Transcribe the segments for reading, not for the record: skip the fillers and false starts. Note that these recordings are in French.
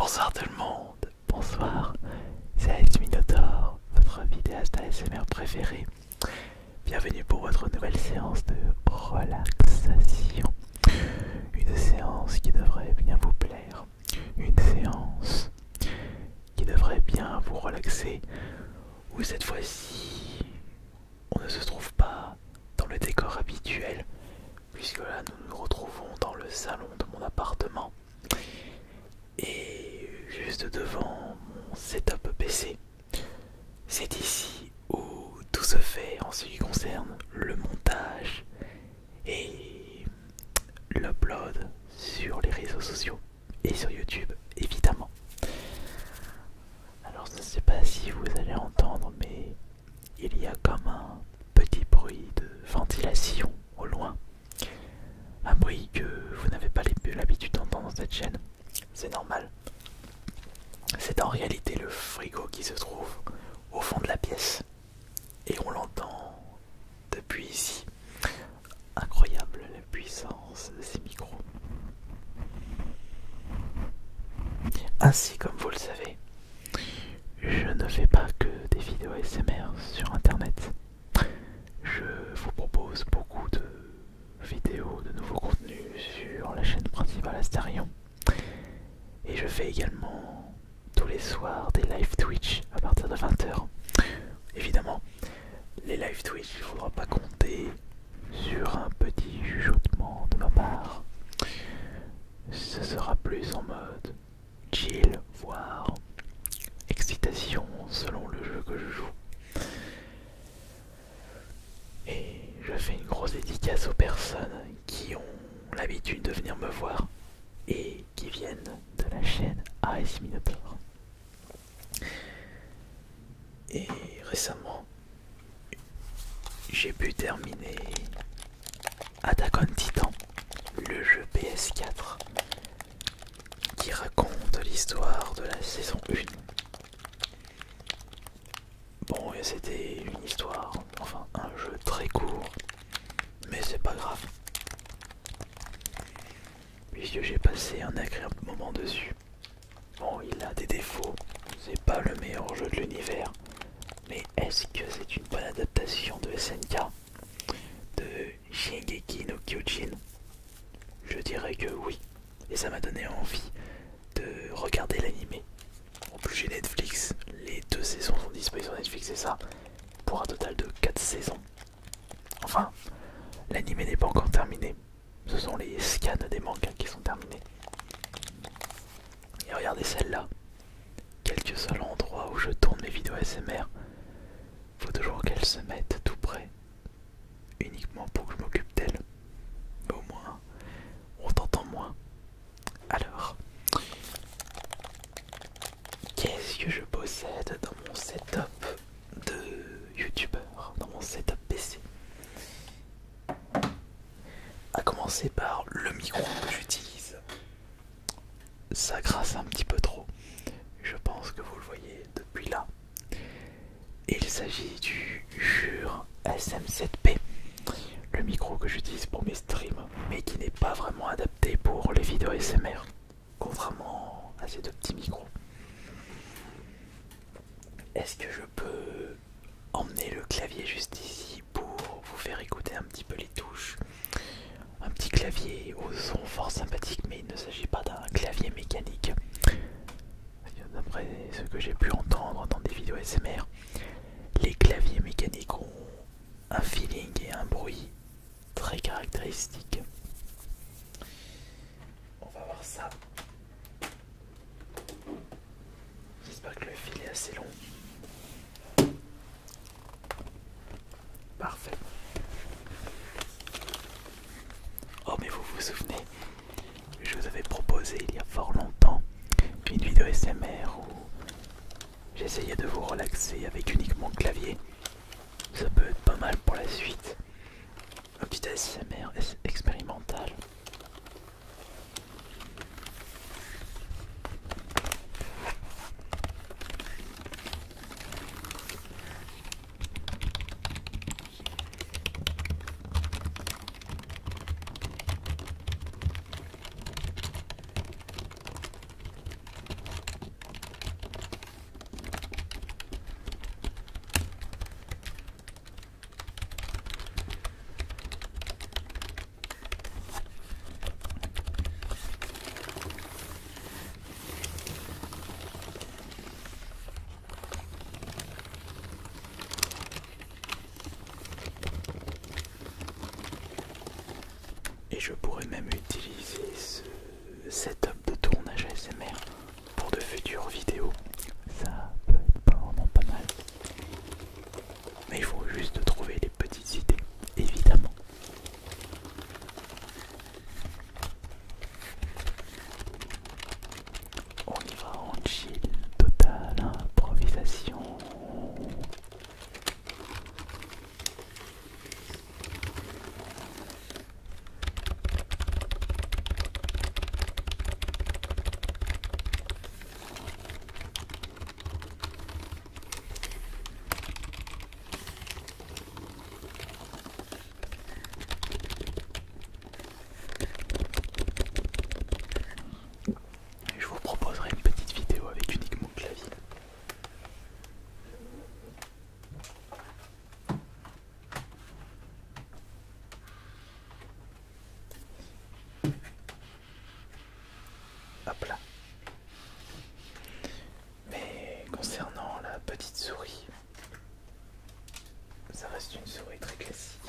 Bonsoir tout le monde, bonsoir, c'est Ice Minotaur, votre vidéaste ASMR préféré. Bienvenue pour votre nouvelle séance de relaxation. Une séance qui devrait bien vous plaire, une séance qui devrait bien vous relaxer, où cette fois-ci, on ne se trouve pas dans le décor habituel, puisque là nous nous retrouvons dans le salon de mon appartement. Et juste devant mon setup PC, c'est ici où tout se fait en ce qui concerne le montage et l'upload sur les réseaux sociaux et sur YouTube évidemment. Alors je ne sais pas si vous allez entendre, mais il y a comme un petit bruit de ventilation au loin. Un bruit que vous n'avez pas l'habitude d'entendre dans cette chaîne. C'est normal. C'est en réalité le frigo qui se trouve au fond de la pièce. Et on l'entend depuis ici. Incroyable la puissance de ces micros. Ainsi, comme vous le savez, je ne fais pas que des vidéos ASMR sur internet. Je vous propose beaucoup de vidéos, de nouveaux contenus sur la chaîne principale Astarion. Et je fais également tous les soirs des live Twitch à partir de 20 h. Évidemment, les live Twitch, il ne faudra pas compter sur un petit chuchotement de ma part. Ce sera plus en mode chill, voire excitation selon le jeu que je joue. Et je fais une grosse dédicace aux personnes qui ont l'habitude de venir me voir et qui viennent de la chaîne Ice Minotaur. Et récemment, j'ai pu terminer Attack on Titan, le jeu PS4 qui raconte l'histoire de la saison 1. Bon, et c'était une histoire, enfin un jeu très court, mais c'est pas grave, puisque j'ai passé un agréable moment dessus. Bon, il a des défauts, c'est pas le meilleur jeu de l'univers, mais est-ce que c'est une bonne adaptation de SNK, de Shingeki no Kyojin? Je dirais que oui, et ça m'a donné envie de regarder l'anime. En plus j'ai Netflix, les 2 saisons sont disponibles sur Netflix, et ça pour un total de 4 saisons. Enfin, l'anime n'est pas encore terminé, ce sont les scans des mangas qui sont terminés. Et regardez celle-là, quel que soit l'endroit où je tourne mes vidéos ASMR, faut toujours qu'elle se mette tout près, uniquement pour que je m'occupe d'elle. Au moins, on t'entend moins. Alors, qu'est-ce que je possède dans mon setup de youtubeur, dans mon setup PC? À commencer par le micro que j'utilise. Ça grasse un petit peu trop, je pense que vous le voyez depuis là. Il s'agit du Shure SM7B, le micro que j'utilise pour mes streams, mais qui n'est pas vraiment adapté pour les vidéos ASMR, contrairement à ces 2 petits micros. Est-ce que je peux emmener le clavier juste ici pour vous faire écouter un petit peu les touches? Un petit clavier au son fort sympathique, mais il ne s'agit pas d'un clavier mécanique. D'après ce que j'ai pu entendre dans des vidéos ASMR, les claviers mécaniques ont un feeling et un bruit très caractéristique. On va voir ça. J'espère que le fil est assez long. Parfait. Oh, mais vous vous souvenez, je vous avais proposé il y a fort longtemps une vidéo ASMR où j'essayais de vous relaxer avec uniquement le clavier. Ça peut être pas mal pour la suite. Un petit ASMR expérimental. je pourrais même utiliser ce setup de tournage ASMR pour de futures vidéos. Ça peut être vraiment pas mal. Mais il faut juste trouver les petites idées, évidemment. On y va en chill, totale improvisation. Je vous proposerai une petite vidéo avec uniquement clavier. Hop là. Mais concernant la petite souris, ça reste une souris très classique.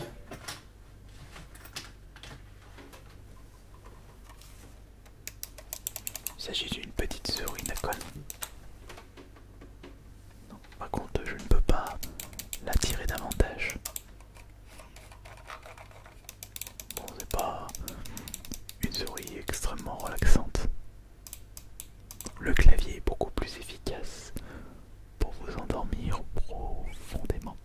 Il s'agit d'une petite souris Nacon. Non, par contre, je ne peux pas la tirer davantage. Bon, c'est pas une souris extrêmement relaxante. Le clavier est beaucoup plus efficace pour vous endormir profondément.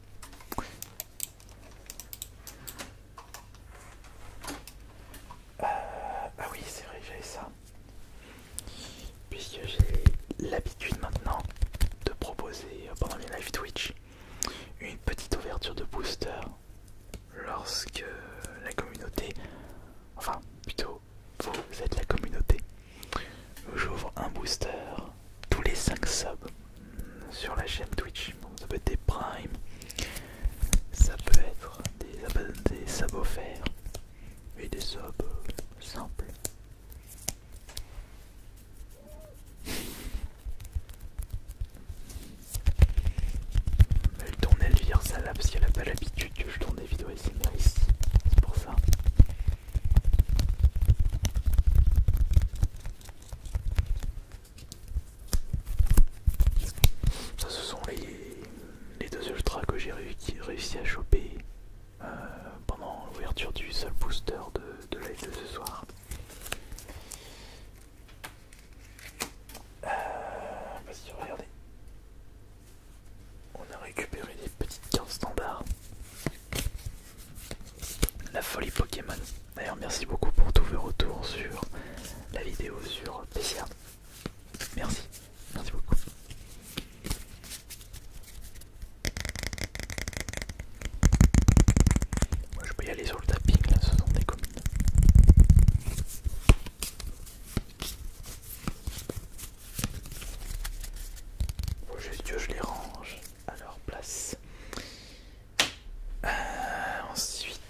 Ah oui, c'est vrai que j'avais ça. Puisque j'ai l'habitude maintenant de proposer pendant mes live Twitch une petite ouverture de booster lorsque la communauté, enfin plutôt vous êtes la communauté, j'ouvre un booster tous les 5 subs sur la chaîne Twitch. Bon, ça peut être des primes, ça peut être des subs offerts et des subs simples. Elle tourne Elvire ça là parce qu'elle a pas l'habitude que je tourne des vidéos ASMR ici, c'est pour ça. Ça ce sont les deux ultras que j'ai réussi à choper pendant l'ouverture du seul booster de live de ce soir. Parce que regardez, on a récupéré des petites cartes standards. La folie Pokémon. D'ailleurs, merci beaucoup pour tous vos retours sur la vidéo sur PCR. Merci, merci beaucoup. Moi, je peux y aller sur le tapping, là, ce sont des communes. Faut juste que je les range à leur place. Ensuite,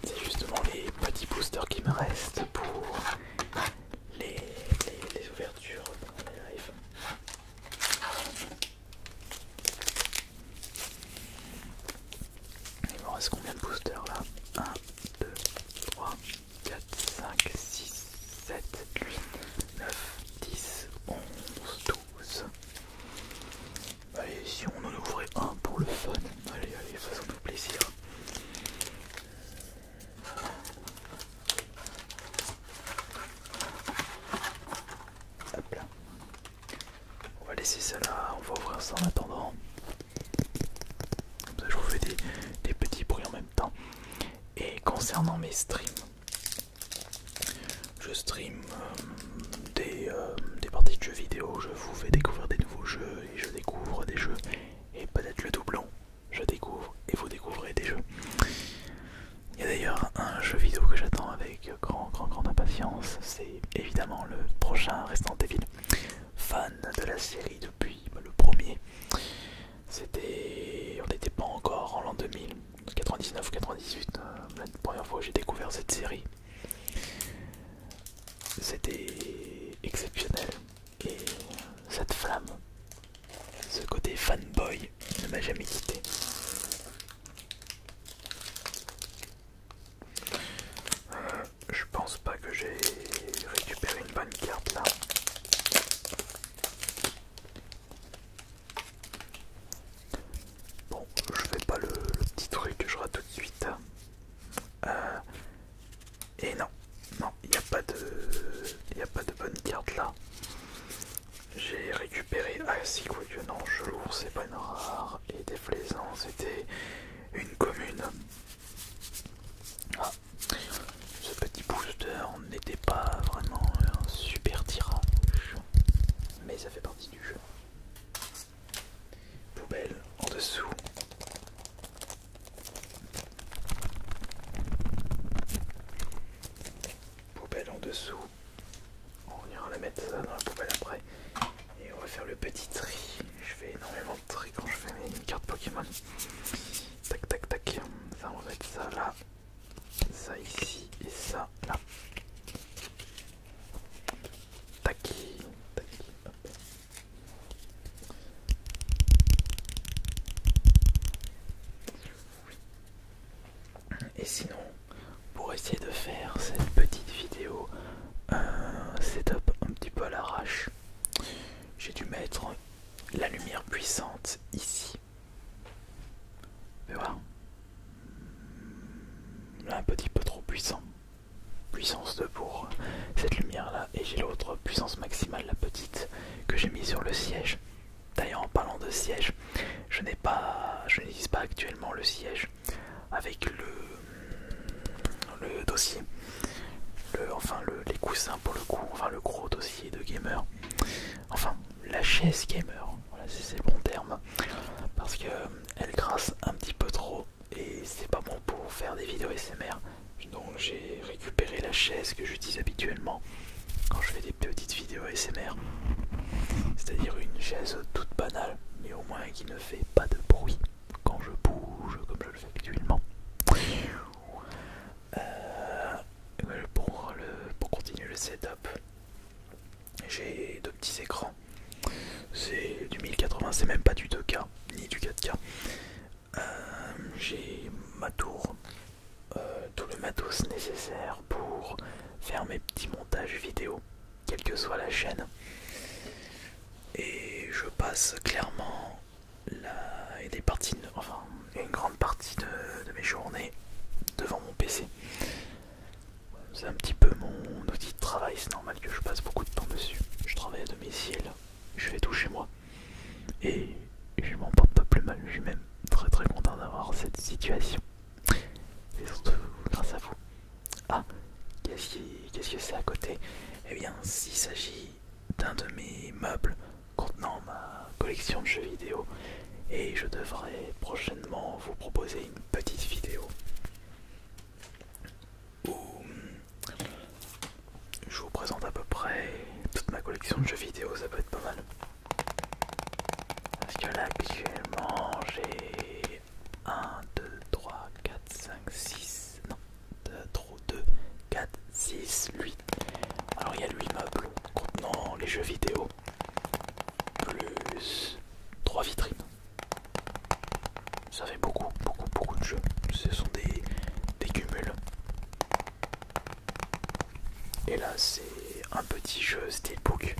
c'est justement les petits boosters qui me restent pour les ouvertures dans les lives. Il me reste combien de boosters là? 1, 2, 3, 4, 5, 6, 7, 8, 9, 10, 11, 12. Allez, si on en ouvrait un pour le fun, allez, faisons-nous plaisir. Hop là. On va laisser ça là, on va ouvrir ça en attendant. Comme ça je vous fais des petits bruits en même temps. Et concernant mes streams, je stream des parties de jeux vidéo, je vous fais découvrir des nouveaux jeux et je découvre des jeux et peut-être le doublon, je découvre et vous découvrez des jeux. Il y a d'ailleurs un jeu vidéo que j'attends avec grande impatience, c'est évidemment le prochain Resident Evil. Fan de la série depuis le premier, on n'était pas encore en l'an 2000, 99 ou 98, la première fois que j'ai découvert cette série. C'était exceptionnel et cette flamme, ce côté fanboy ne m'a jamais quitté. Je pense pas que j'ai récupéré une bonne carte là. Bon, je fais pas le petit truc que je rate tout de suite. Et non, il n'y a pas de bonne carte là. J'ai récupéré. Ah si, quoi que non, je l'ouvre, c'est pas une rare. Et déplaisant, c'était une commune. Ah, ce petit booster n'était pas vraiment un super tirage, mais ça fait partie du jeu. Poubelle en dessous. Poubelle en dessous. On ira la mettre dans la poubelle après. Et on va faire le petit tri. Je fais énormément de tri quand je fais mes cartes Pokémon. Tac tac tac. Ça, on va mettre ça là. Ça ici et ça là. Tac. Tac. Hop. Et sinon, pour essayer de faire cette petite vidéo setup un petit peu à l'arrache, j'ai dû mettre la lumière puissante ici. Mais voilà, là un petit peu trop puissant. Puissance 2 pour cette lumière là, et j'ai l'autre puissance maximale, la petite, que j'ai mis sur le siège. D'ailleurs, en parlant de siège, je n'utilise pas actuellement le siège avec le dossier, les coussins pour le coup, enfin le gros dossier de gamer, enfin la chaise gamer, voilà, c'est le bon terme, parce que elle grasse un petit peu trop et c'est pas bon pour faire des vidéos SMR. Donc j'ai récupéré la chaise que j'utilise habituellement quand je fais des petites vidéos SMR, c'est-à-dire une chaise toute banale, mais au moins qui ne fait pas de bruit quand je bouge comme je le fais actuellement. Pour continuer le setup, j'ai deux petits écrans. C'est du 1080, c'est même pas du 2K ni du 4K. J'ai ma tour, tout le matos nécessaire pour faire mes petits montages vidéo, quelle que soit la chaîne. Et je passe clairement une grande partie de mes journées devant mon PC. C'est un petit peu mon outil de travail, c'est normal que je passe beaucoup de temps dessus. Je travaille à domicile, je fais tout chez moi. Et je m'en porte pas plus mal, je suis même très très content d'avoir cette situation. Et surtout grâce à vous. Ah, qu'est-ce que c'est à côté? Eh bien, s'il s'agit d'un de mes meubles contenant ma collection de jeux vidéo, et je devrais prochainement vous proposer une petite vidéo où je vous présente à peu près toute ma collection de jeux vidéo. Ça peut être pas mal. Parce que là actuellement j'ai 1, 2, 3, 4, 5, 6, non, 2, 4, 6, 8. Alors il y a 8 meubles contenant les jeux vidéo, plus 3 vitrines. Ça fait beaucoup de jeux. Ce sont des cumuls. Et là c'est un petit jeu Steelbook,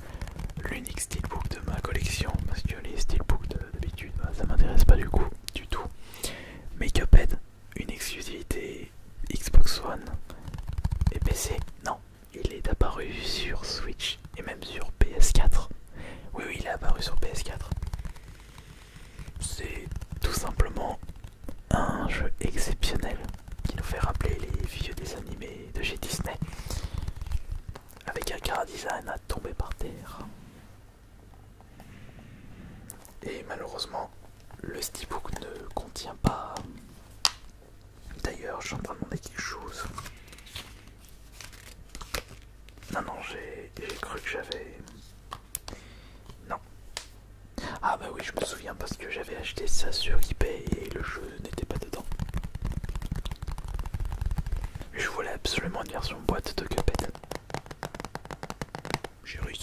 l'unique Steelbook de ma collection, parce que les Steelbooks d'habitude ça m'intéresse pas du coup, du tout. Mais Cuphead, une exclusivité Xbox One et PC, non, il est apparu sur Switch et même sur PS4. Oui, il est apparu sur PS4. C'est tout simplement un jeu exceptionnel qui nous fait rappeler les vieux dessins animés de chez Disney, avec un chara design à tomber par terre. Et malheureusement, le Steelbook ne contient pas. D'ailleurs, je suis en train de demander quelque chose. Non, j'ai cru que j'avais. Non. Ah bah oui, je me souviens parce que j'avais acheté ça sur eBay et le jeu n'était pas dedans. Je voulais absolument une version boîte de Cuphead.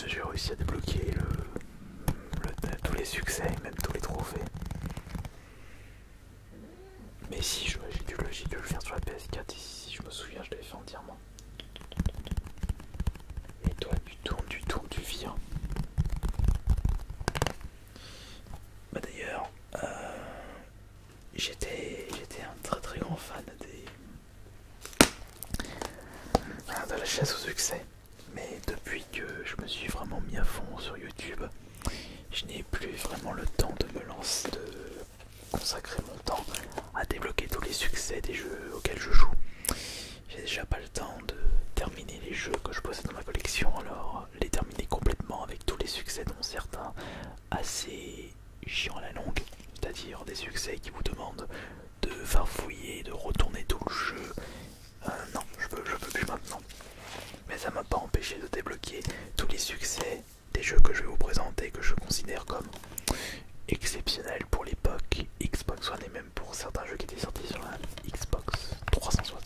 J'ai réussi à débloquer tous les succès, même tous les trophées. si, j'ai dû le faire sur la PS4, si je me souviens, je l'avais fait entièrement. Et toi, tu tournes, tu vires. Bah d'ailleurs, j'étais un très très grand fan de la chasse au succès. Mais depuis que je me suis vraiment mis à fond sur YouTube, je n'ai plus vraiment le temps de me lancer, de consacrer mon temps à débloquer tous les succès des jeux auxquels je joue. J'ai déjà pas le temps de terminer les jeux que je possède dans ma collection, alors les terminer complètement avec tous les succès dont certains assez chiants à la longue, c'est-à-dire des succès qui vous demandent de farfouiller, de retourner tout le jeu. Non, je peux plus maintenant. Mais ça m'a pas empêché de débloquer tous les succès des jeux que je vais vous présenter, que je considère comme exceptionnels pour l'époque Xbox One et même pour certains jeux qui étaient sortis sur la Xbox 360.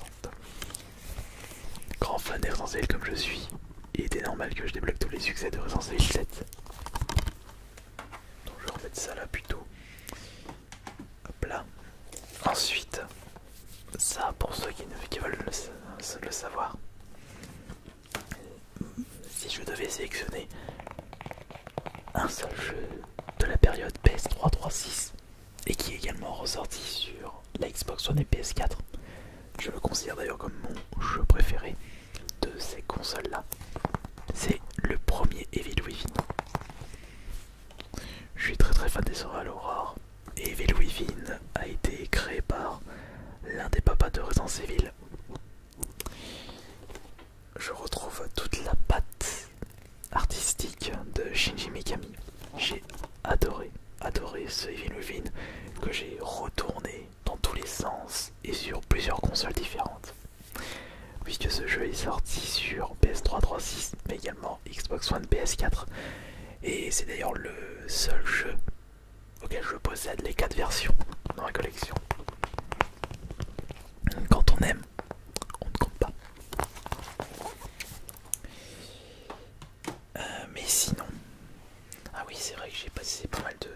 Grand fan des Resident Evil comme je suis, il était normal que je débloque tous les succès de Resident Evil 7. Donc je vais remettre ça là plutôt. Hop là. Ensuite, ça pour ceux qui veulent le savoir. Si je devais sélectionner un seul jeu de la période PS3 3.6 et qui est également ressorti sur la Xbox One et PS4, je le considère d'ailleurs comme mon jeu préféré de ces consoles là, c'est le premier Evil Within. Je suis très très fan des Survival Horror et Evil Within a été créé par l'un des papas de Resident Evil. Je retrouve toute la patte artistique de Shinji Mikami. J'ai adoré ce Evil Within que j'ai retourné dans tous les sens et sur plusieurs consoles différentes. Puisque ce jeu est sorti sur PS3 3.6 mais également Xbox One PS4. Et c'est d'ailleurs le seul jeu auquel je possède les 4 versions dans ma collection. Quand on aime, on ne compte pas. Mais sinon, ah oui, c'est vrai que j'ai passé pas mal de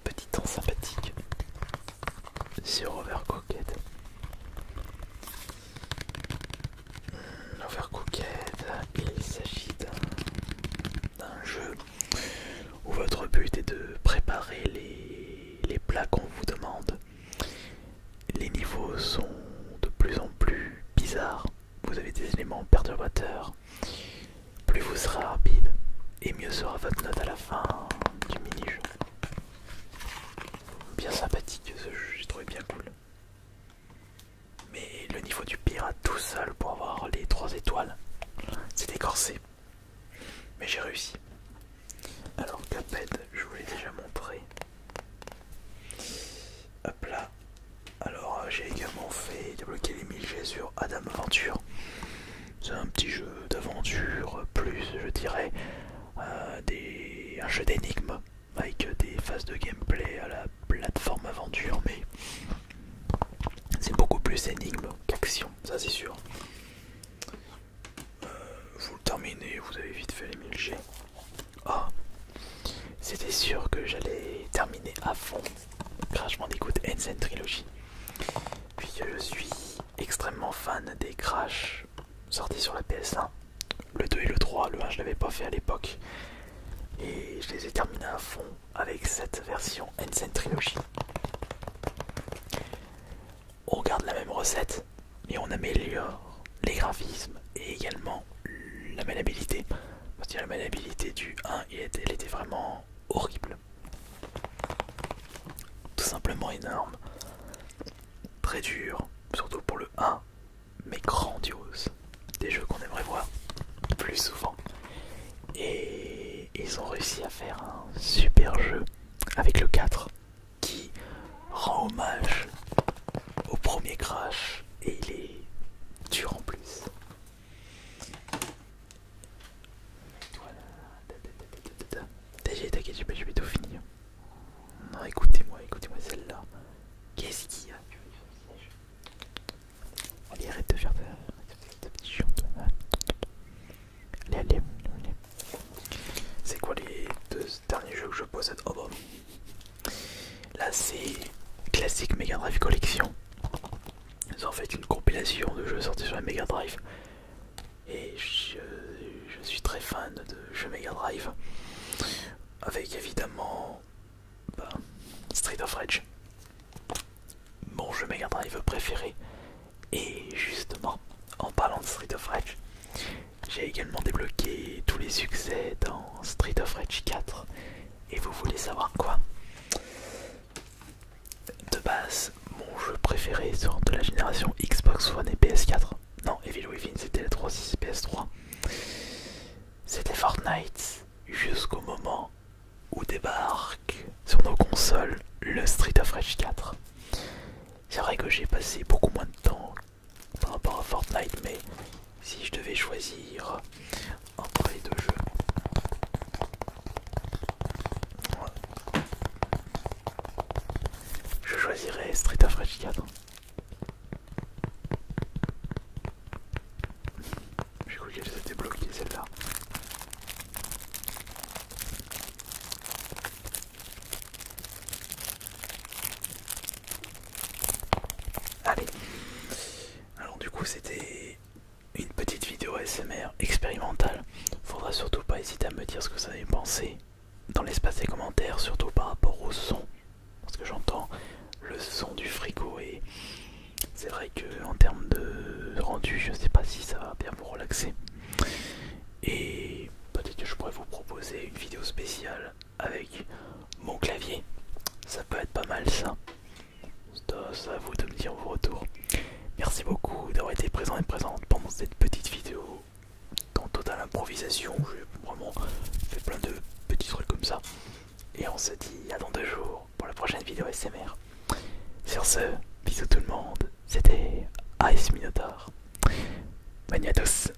petits temps sympathiques sur Overcooked. Overcooked, il s'agit d'un jeu où votre but est de préparer les plats qu'on vous demande. Les niveaux sont de plus en plus bizarres, vous avez des éléments perturbateurs. Plus vous serez rapide, et mieux sera votre note à la fin du mini-jeu. Bien sympathique ce jeu, j'ai trouvé bien cool. Mais le niveau du pirate tout seul pour avoir les 3 étoiles, c'était corsé. Mais j'ai réussi. Alors Cuphead, je vous l'ai déjà montré. Hop là. Alors j'ai également fait débloquer les 1000G sur Adam Aventure. C'est un petit jeu d'aventure, plus je dirais un jeu d'énigmes avec des phases de gameplay à la plateforme aventure, mais c'est beaucoup plus énigme qu'action, ça c'est sûr. Vous le terminez, vous avez vite fait les 1000G. Oh, c'était sûr que j'allais terminer à fond Crash Bandicoot N. Trilogy, puisque je suis extrêmement fan des Crash sortis sur la PS1. Le 2 et le 3, le 1 je l'avais pas fait à l'époque. Et je les ai terminés à fond avec cette version N. Trilogy. On regarde la même recette, mais on améliore les graphismes et également la maniabilité. Parce que la maniabilité du 1, elle était vraiment horrible. Tout simplement énorme. Très dur, surtout pour le 1, mais grandiose. Des jeux qu'on aimerait voir plus souvent. Et ils ont réussi à faire un super jeu avec le 4 qui rend hommage au premier Crash et il est dur en plus. T'inquiète, j'ai pas tout fini. Non, écoutez-moi celle-là. Qu'est-ce qu'il y a? Allez, arrête de faire Et je suis très fan de jeux Mega Drive, avec évidemment bah, Street of Rage, mon jeu Mega Drive préféré. Et justement, en parlant de Street of Rage, j'ai également débloqué tous les succès dans Street of Rage 4. Et vous voulez savoir quoi? De base, mon jeu préféré sort de la génération Xbox One et PS4. Non, Evil Within c'était la 3.6 PS3. C'était Fortnite, jusqu'au moment où débarque sur nos consoles le Street of Rage 4. C'est vrai que j'ai passé beaucoup moins de temps par rapport à Fortnite, mais si je devais choisir entre les deux jeux, je choisirais Street of Rage 4. J'ai cru qu'elle s'était bloquée celle-là. Allez. Alors du coup c'était une petite vidéo ASMR expérimentale. Faudra surtout pas hésiter à me dire ce que vous avez pensé dans l'espace des commentaires, surtout par rapport au son. Parce que j'entends le son du frigo et c'est vrai que en termes de rendu, je sais pas si ça va bien vous relaxer. Et peut-être que je pourrais vous proposer une vidéo spéciale avec mon clavier. Ça peut être pas mal ça. C'est à vous de me dire vos retours. Merci beaucoup d'avoir été présent et présente pendant cette petite vidéo en totale improvisation. J'ai vraiment fait plein de petits trucs comme ça. Et on se dit à dans 2 jours pour la prochaine vidéo SMR. Sur ce, bisous tout le monde. C'était Ice Minotaur. Bonne nuit à tous.